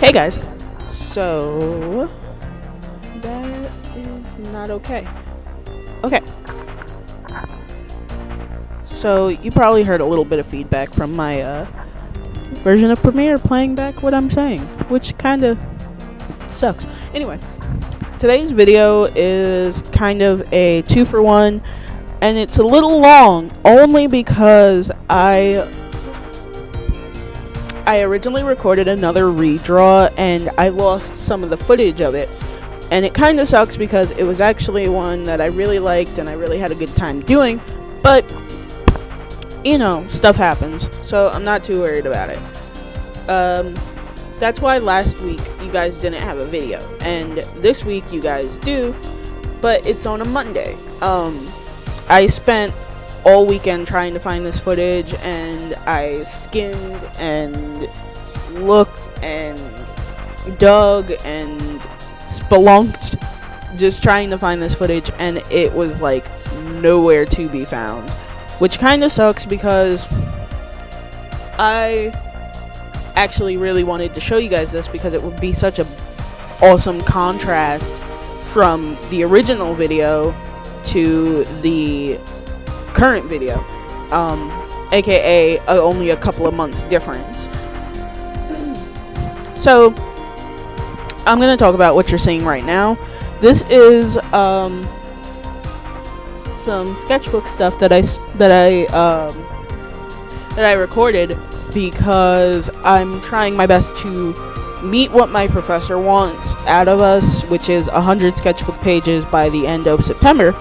Hey guys, so that is not okay. Okay, so you probably heard a little bit of feedback from my version of Premiere playing back what I'm saying, which kind of sucks. Anyway, today's video is kind of a 2-for-1, and it's a little long only because I originally recorded another redraw and I lost some of the footage of it, and it kind of sucks because it was actually one that I really liked and I really had a good time doing, but you know, stuff happens, so I'm not too worried about it. That's why last week you guys didn't have a video, and this week you guys do, but it's on a Monday. I spent all weekend trying to find this footage, and I skimmed and looked and dug and spelunked just trying to find this footage, and it was like nowhere to be found, which kind of sucks because I actually really wanted to show you guys this because it would be such a awesome contrast from the original video to the current video, aka only a couple of months difference. So I'm gonna talk about what you're seeing right now. This is some sketchbook stuff that I recorded because I'm trying my best to meet what my professor wants out of us, which is 100 sketchbook pages by the end of September.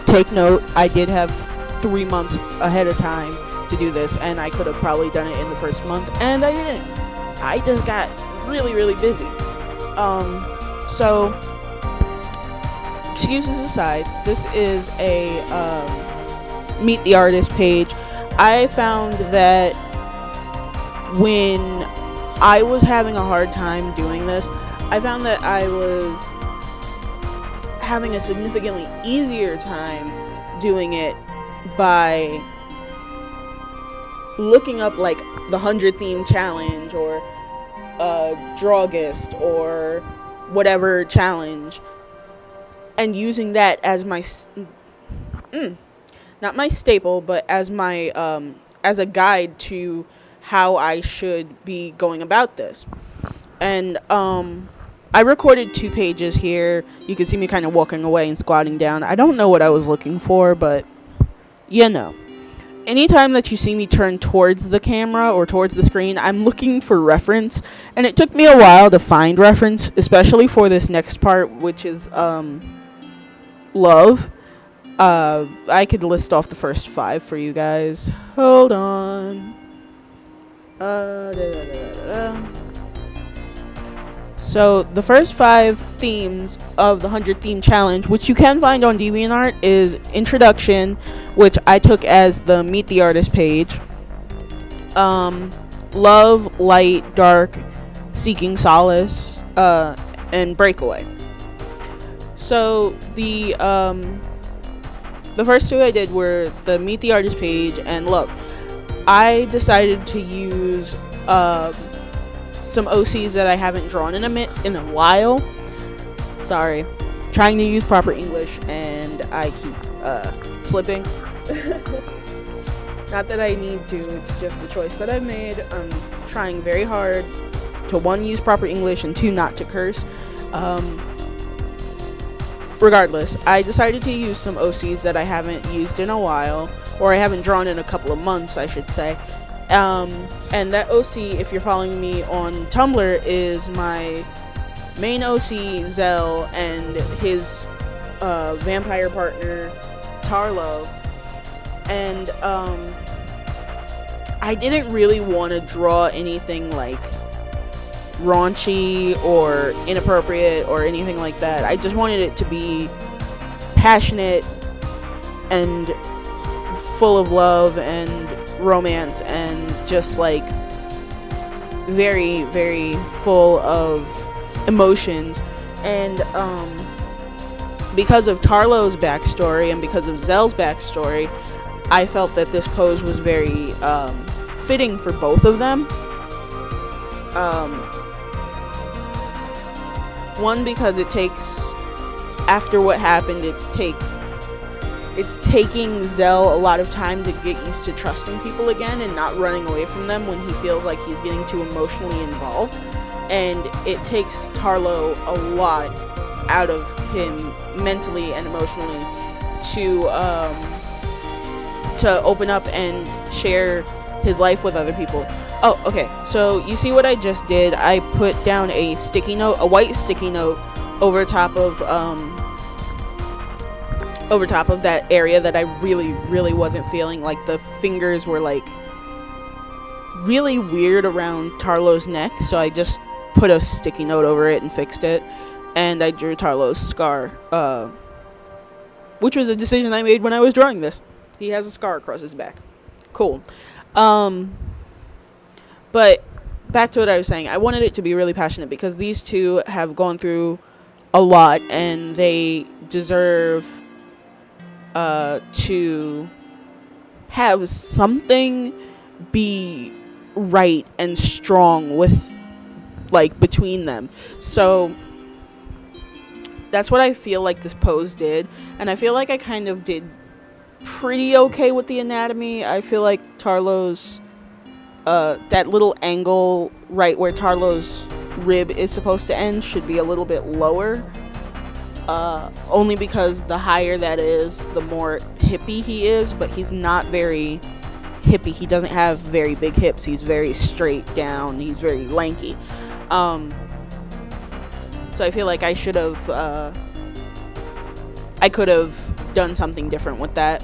Take note, I did have 3 months ahead of time to do this, and I could have probably done it in the first month, and I didn't. I just got really busy. So excuses aside, this is a meet the artist page. I found that when I was having a hard time doing this, I found that I was having a significantly easier time doing it by looking up like the 100 theme challenge or Drawgist or whatever challenge, and using that as my not my staple, but as my as a guide to how I should be going about this. And I recorded 2 pages here. You can see me kind of walking away and squatting down. I don't know what I was looking for, but you know. Anytime that you see me turn towards the camera or towards the screen, I'm looking for reference, and it took me a while to find reference, especially for this next part, which is love. I could list off the first 5 for you guys. Hold on. So the first 5 themes of the 100 theme challenge, which you can find on DeviantArt, is Introduction, which I took as the Meet the Artist page, Love, Light, Dark, Seeking Solace, and Breakaway. So the first 2 I did were the Meet the Artist page and Love. I decided to use some OCs that I haven't drawn in a while. Sorry, trying to use proper English and I keep slipping. Not that I need to, it's just a choice that I've made. I'm trying very hard to 1, use proper English, and 2, not to curse. Regardless, I decided to use some OCs that I haven't used in a while, or I haven't drawn in a couple of months, I should say. And that OC, if you're following me on Tumblr, is my main OC, Zell, and his vampire partner, Tarlo. And I didn't really want to draw anything like raunchy or inappropriate or anything like that. I just wanted it to be passionate and full of love and romance and just like very full of emotions. And because of Tarlo's backstory and because of Zell's backstory, I felt that this pose was very fitting for both of them. One, because it takes, after what happened, it's taking Zell a lot of time to get used to trusting people again and not running away from them when he feels like he's getting too emotionally involved. And it takes Tarlo a lot out of him mentally and emotionally to open up and share his life with other people. Oh, okay. So you see what I just did? I put down a sticky note, a white sticky note, over top of that area that I really wasn't feeling. Like, the fingers were like really weird around Tarlo's neck, so I just put a sticky note over it and fixed it. And I drew Tarlo's scar, which was a decision I made when I was drawing this. He has a scar across his back. Cool. But back to what I was saying. I wanted it to be really passionate because these two have gone through a lot and they deserve to have something be right and strong with, like, between them. So that's what I feel like this pose did, and I feel like I kind of did pretty okay with the anatomy. I feel like Tarlo's that little angle right where Tarlo's rib is supposed to end should be a little bit lower, only because the higher that is, the more hippie he is, but he's not very hippie. He doesn't have very big hips. He's very straight down. He's very lanky. So I feel like I should have, I could have done something different with that.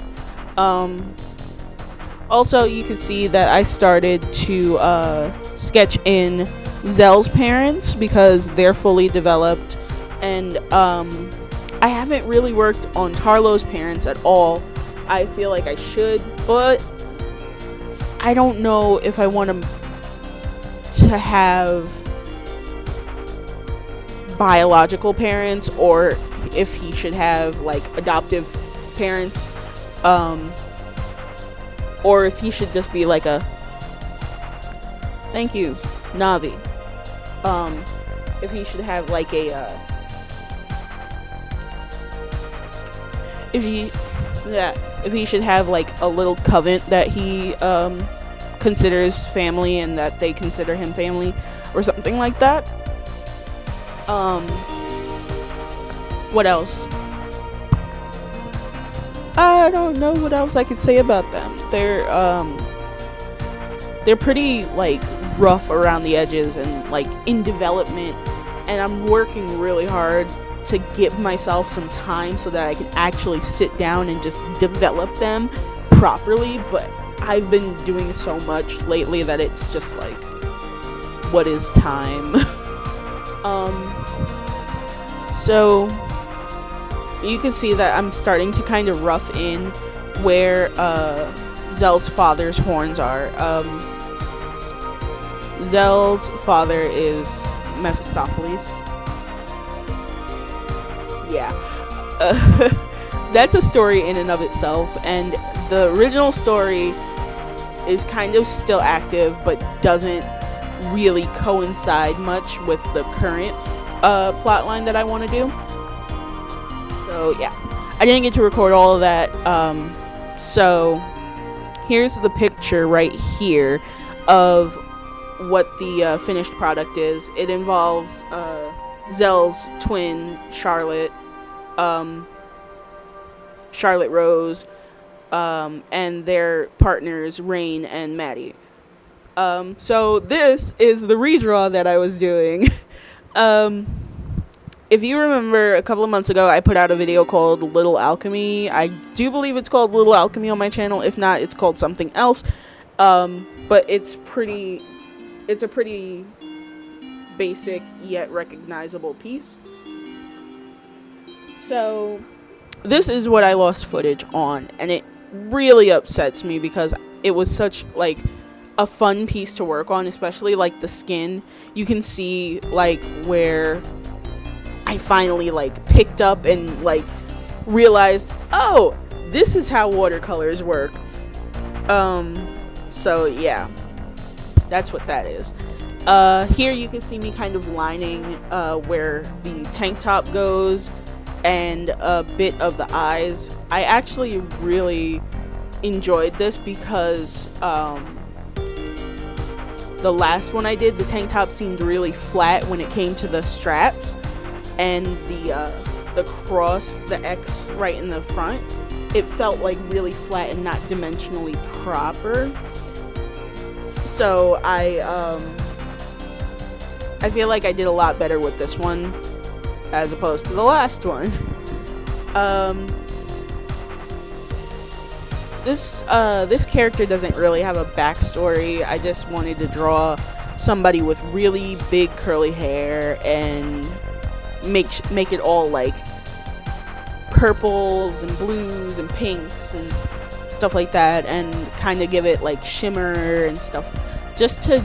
Also, you can see that I started to sketch in Zell's parents because they're fully developed, and I haven't really worked on Tarlo's parents at all. I feel like I should, but I don't know if I want him to have biological parents or if he should have, like, adoptive parents, or if he should just be like a, thank you, Navi, if he should have like a if he should have like a little coven that he considers family and that they consider him family or something like that. What else? I don't know what else I could say about them. They're pretty, like, rough around the edges and, like, in development, and I'm working really hard to give myself some time so that I can actually sit down and just develop them properly, but I've been doing so much lately that it's just like, what is time? So you can see that I'm starting to kind of rough in where Zell's father's horns are. Zell's father is Mephistopheles. Yeah. That's a story in and of itself, and the original story is kind of still active but doesn't really coincide much with the current plot line that I want to do. So yeah, I didn't get to record all of that, so here's the picture right here of what the finished product is. It involves Zell's twin, Charlotte Rose, and their partners, Rain and Maddie. So this is the redraw that I was doing. If you remember, a couple of months ago, I put out a video called Little Alchemy. I do believe it's called Little Alchemy on my channel. If not, it's called something else. But it's a pretty basic yet recognizable piece. So this is what I lost footage on, and it really upsets me because it was such, like, a fun piece to work on, especially, like, the skin. You can see, like, where I finally, like, picked up and, like, realized, oh, this is how watercolors work. So yeah, that's what that is. Here you can see me kind of lining where the tank top goes and a bit of the eyes. I actually really enjoyed this because the last one I did, the tank top seemed really flat when it came to the straps, and the cross, the X right in the front, it felt like really flat and not dimensionally proper. So I feel like I did a lot better with this one as opposed to the last one. This character doesn't really have a backstory. I just wanted to draw somebody with really big curly hair and make it all like purples and blues and pinks and stuff like that, and kind of give it like shimmer and stuff, just to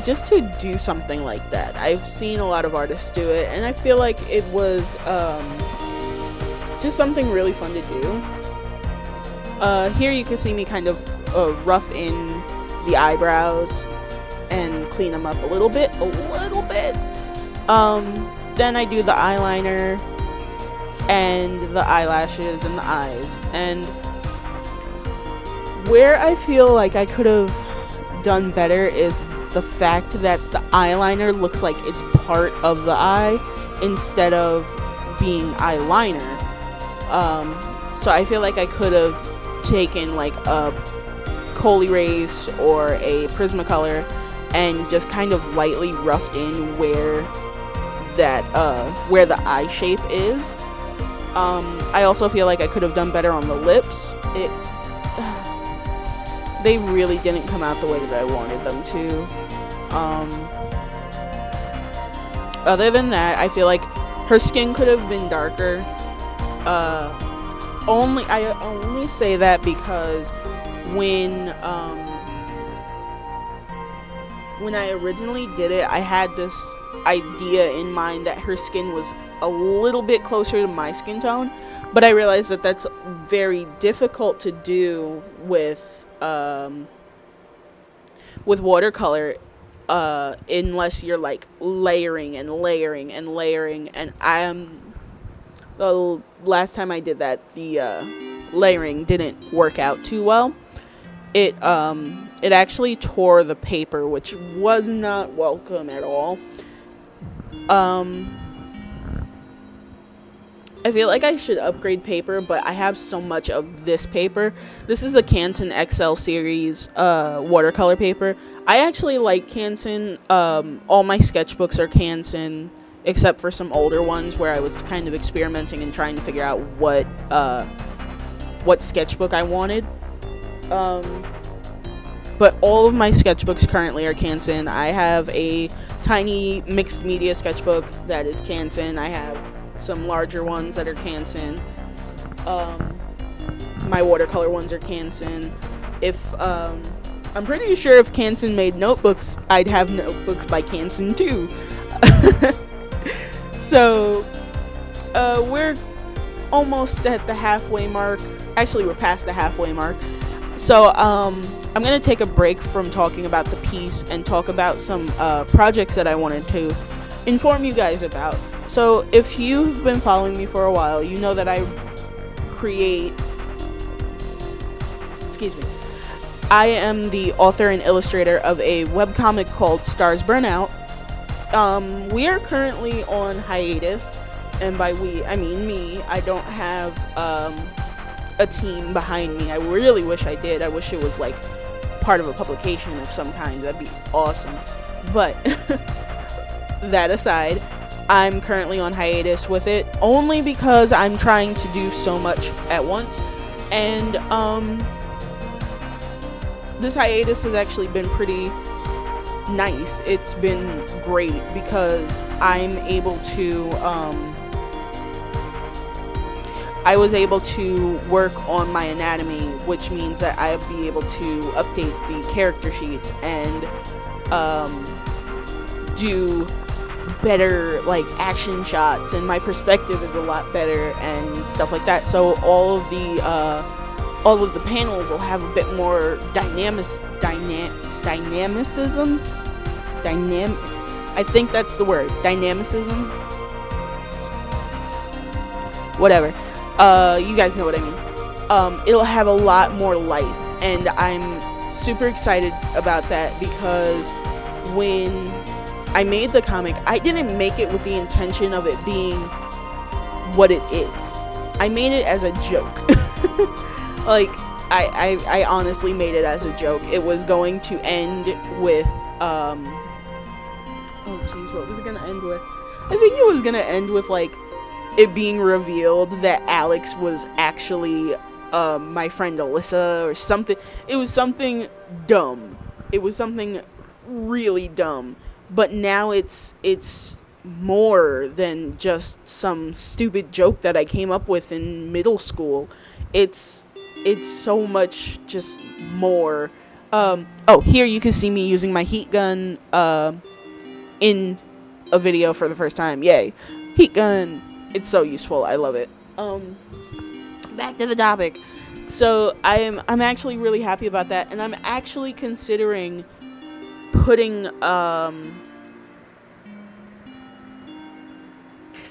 do something like that. I've seen a lot of artists do it, and I feel like it was just something really fun to do. Here you can see me kind of rough in the eyebrows and clean them up a little bit. Then I do the eyeliner and the eyelashes and the eyes. And where I feel like I could have done better is the fact that the eyeliner looks like it's part of the eye instead of being eyeliner. So I feel like I could have taken like a coal erase or a Prismacolor and just kind of lightly roughed in where the eye shape is. I also feel like I could have done better on the lips. They really didn't come out the way that I wanted them to. Other than that, I feel like her skin could have been darker. I only say that because when I originally did it, I had this idea in mind that her skin was a little bit closer to my skin tone, but I realized that that's very difficult to do with watercolor, unless you're like layering and layering and layering. And the last time I did that, the layering didn't work out too well. It actually tore the paper, which was not welcome at all. I feel like I should upgrade paper, but I have so much of this paper. This is the Canson XL series watercolor paper. I actually like Canson. All my sketchbooks are Canson, except for some older ones where I was kind of experimenting and trying to figure out what sketchbook I wanted. But all of my sketchbooks currently are Canson. I have a tiny mixed media sketchbook that is Canson. I have some larger ones that are Canson. My watercolor ones are Canson. I'm pretty sure if Canson made notebooks, I'd have notebooks by Canson too. So we're almost at the halfway mark. Actually, we're past the halfway mark. So I'm gonna take a break from talking about the piece and talk about some projects that I wanted to inform you guys about. So if you've been following me for a while, you know that I am the author and illustrator of a webcomic called Stars Burnout. We are currently on hiatus, and by we, I mean me. I don't have a team behind me. I really wish I did. I wish it was like part of a publication of some kind. That'd be awesome. But that aside, I'm currently on hiatus with it, only because I'm trying to do so much at once. And this hiatus has actually been pretty nice. It's been great because I'm able to I was able to work on my anatomy, which means that I'll be able to update the character sheets and do better like action shots, and my perspective is a lot better and stuff like that. So all of the panels will have a bit more dynamicism. I think that's the word. Dynamicism? Whatever. You guys know what I mean. It'll have a lot more life, and I'm super excited about that because when I made the comic, I didn't make it with the intention of it being what it is. I made it as a joke. Like, I honestly made it as a joke. It was going to end with, oh jeez, what was it gonna end with? I think it was gonna end with, like, it being revealed that Alex was actually, my friend Alyssa or something. It was something dumb. It was something really dumb. But now it's more than just some stupid joke that I came up with in middle school. It's so much just more. Oh, here you can see me using my heat gun in a video for the first time. Yay. Heat gun. It's so useful. I love it. Back to the topic. So I'm actually really happy about that, and I'm actually considering putting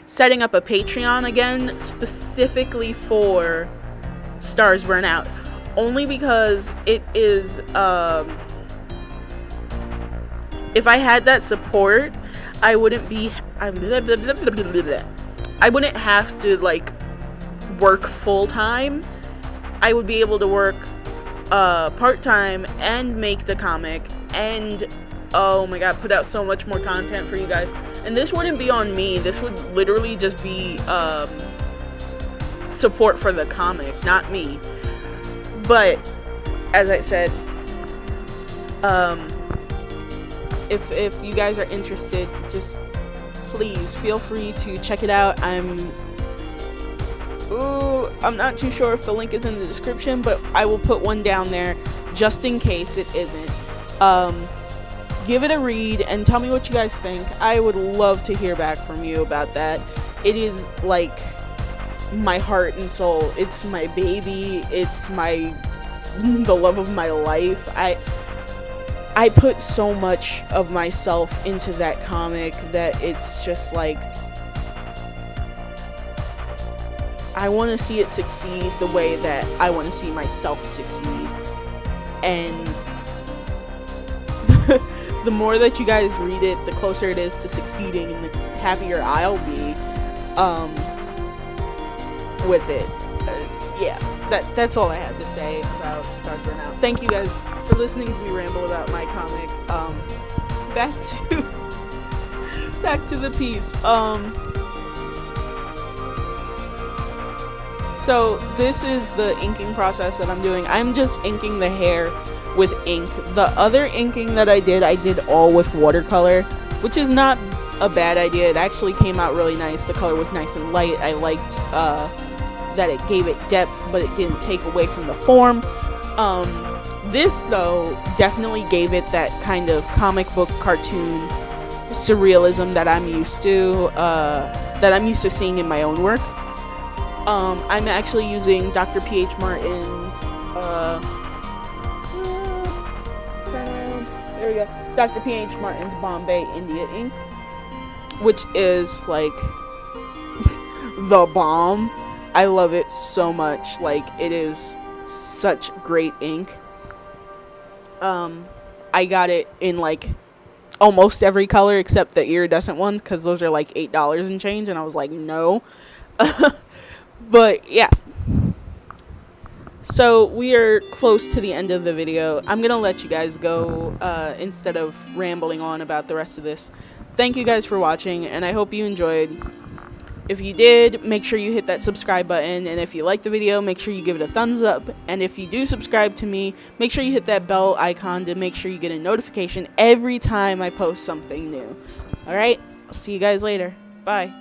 setting up a Patreon again specifically for Stars Burn Out, only because it is if I had that support, I wouldn't have to like work full time. I would be able to work part time and make the comic and, oh my god, put out so much more content for you guys. And this wouldn't be on me. This would literally just be support for the comic, not me. But as I said, if you guys are interested, just please feel free to check it out. I'm not too sure if the link is in the description, but I will put one down there just in case it isn't. Give it a read and tell me what you guys think. I would love to hear back from you about that. It is like my heart and soul. It's my baby. It's the love of my life. I put so much of myself into that comic that it's just like, I want to see it succeed the way that I want to see myself succeed. And the more that you guys read it, the closer it is to succeeding, and the happier I'll be with it. Yeah, that's all I had to say about Stars Burn Out. Thank you guys for listening to me ramble about my comic. Back to the piece. So this is the inking process that I'm doing. I'm just inking the hair with ink. The other inking that I did all with watercolor, which is not a bad idea. It actually came out really nice. The color was nice and light. I liked that it gave it depth, but it didn't take away from the form. This, though, definitely gave it that kind of comic book cartoon surrealism that I'm used to seeing in my own work. I'm actually using Dr. P.H. Martin's, there we go, Dr. P.H. Martin's Bombay India ink, which is, like, the bomb. I love it so much. Like, it is such great ink. I got it in, like, almost every color except the iridescent ones, because those are, like, $8 and change, and I was like, no. But, yeah. So, we are close to the end of the video. I'm gonna let you guys go, instead of rambling on about the rest of this. Thank you guys for watching, and I hope you enjoyed. If you did, make sure you hit that subscribe button, and if you like the video, make sure you give it a thumbs up, and if you do subscribe to me, make sure you hit that bell icon to make sure you get a notification every time I post something new. Alright, I'll see you guys later. Bye.